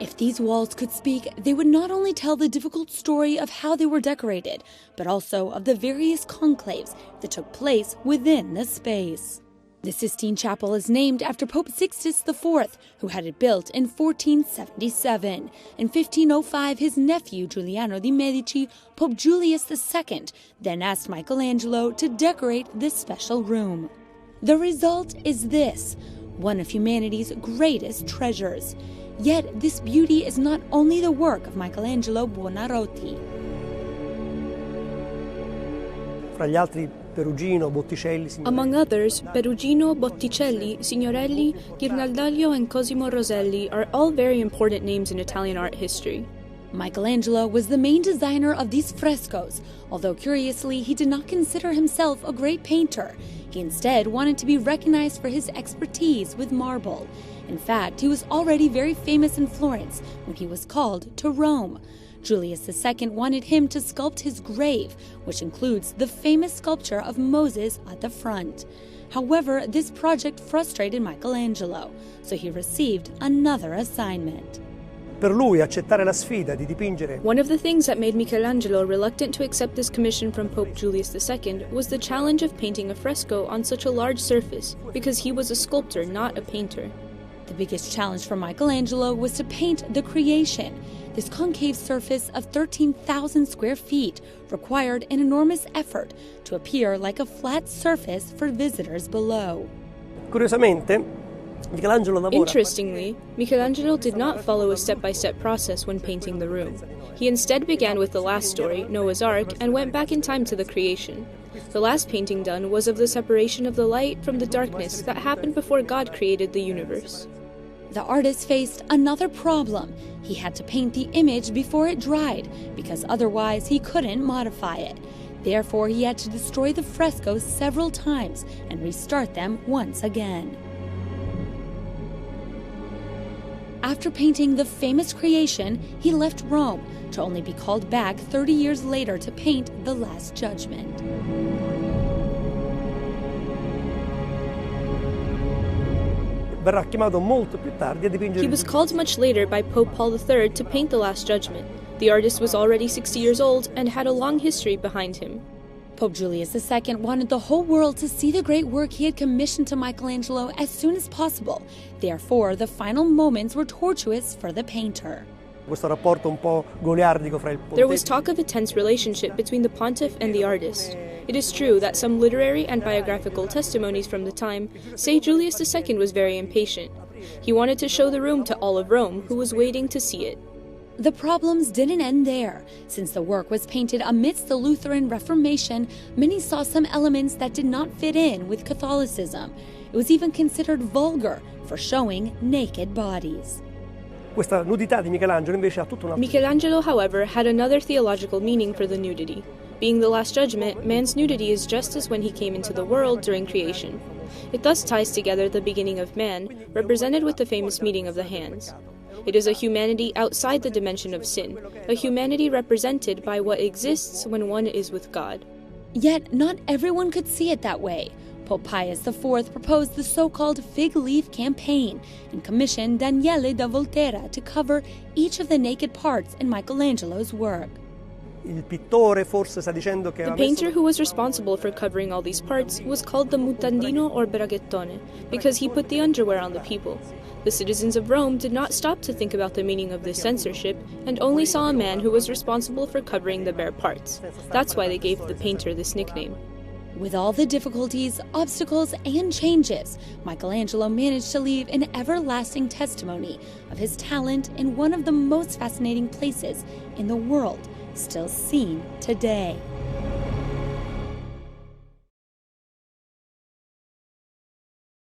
If these walls could speak, they would not only tell the difficult story of how they were decorated, but also of the various conclaves that took place within the space. The Sistine Chapel is named after Pope Sixtus IV, who had it built in 1477. In 1505, his nephew Giuliano de' Medici, Pope Julius II, then asked Michelangelo to decorate this special room. The result is this, one of humanity's greatest treasures. Yet this beauty is not only the work of Michelangelo Buonarroti. Among others, Perugino, Botticelli, Signorelli, Ghirlandaio, and Cosimo Rosselli are all very important names in Italian art history. Michelangelo was the main designer of these frescoes, although curiously he did not consider himself a great painter. He instead wanted to be recognized for his expertise with marble. In fact, he was already very famous in Florence when he was called to Rome. Julius II wanted him to sculpt his grave, which includes the famous sculpture of Moses at the front. However, this project frustrated Michelangelo, so he received another assignment. Per lui accettare la sfida di dipingere. One of the things that made Michelangelo reluctant to accept this commission from Pope Julius II was the challenge of painting a fresco on such a large surface, because he was a sculptor, not a painter. The biggest challenge for Michelangelo was to paint the Creation. This concave surface of 13,000 square feet required an enormous effort to appear like a flat surface for visitors below. Curiosamente, Interestingly, Michelangelo did not follow a step-by-step process when painting the room. He instead began with the last story, Noah's Ark, and went back in time to the creation. The last painting done was of the separation of the light from the darkness that happened before God created the universe. The artist faced another problem. He had to paint the image before it dried, because otherwise he couldn't modify it. Therefore, he had to destroy the frescoes several times and restart them once again. After painting the famous Creation, he left Rome, to only be called back 30 years later to paint the Last Judgment. He was called much later by Pope Paul III to paint the Last Judgment. The artist was already 60 years old and had a long history behind him. Pope Julius II wanted the whole world to see the great work he had commissioned to Michelangelo as soon as possible. Therefore, the final moments were tortuous for the painter. There was talk of a tense relationship between the pontiff and the artist. It is true that some literary and biographical testimonies from the time say Julius II was very impatient. He wanted to show the room to all of Rome, who was waiting to see it. The problems didn't end there. Since the work was painted amidst the Lutheran Reformation, many saw some elements that did not fit in with Catholicism. It was even considered vulgar for showing naked bodies. Michelangelo, however, had another theological meaning for the nudity. Being the Last Judgment, man's nudity is just as when he came into the world during creation. It thus ties together the beginning of man, represented with the famous meeting of the hands. It is a humanity outside the dimension of sin, a humanity represented by what exists when one is with God. Yet not everyone could see it that way. Pope Pius IV proposed the so-called fig leaf campaign and commissioned Daniele da Volterra to cover each of the naked parts in Michelangelo's work. The painter who was responsible for covering all these parts was called the mutandino or braghettone, because he put the underwear on the people. The citizens of Rome did not stop to think about the meaning of this censorship, and only saw a man who was responsible for covering the bare parts. That's why they gave the painter this nickname. With all the difficulties, obstacles, and changes, Michelangelo managed to leave an everlasting testimony of his talent in one of the most fascinating places in the world, still seen today.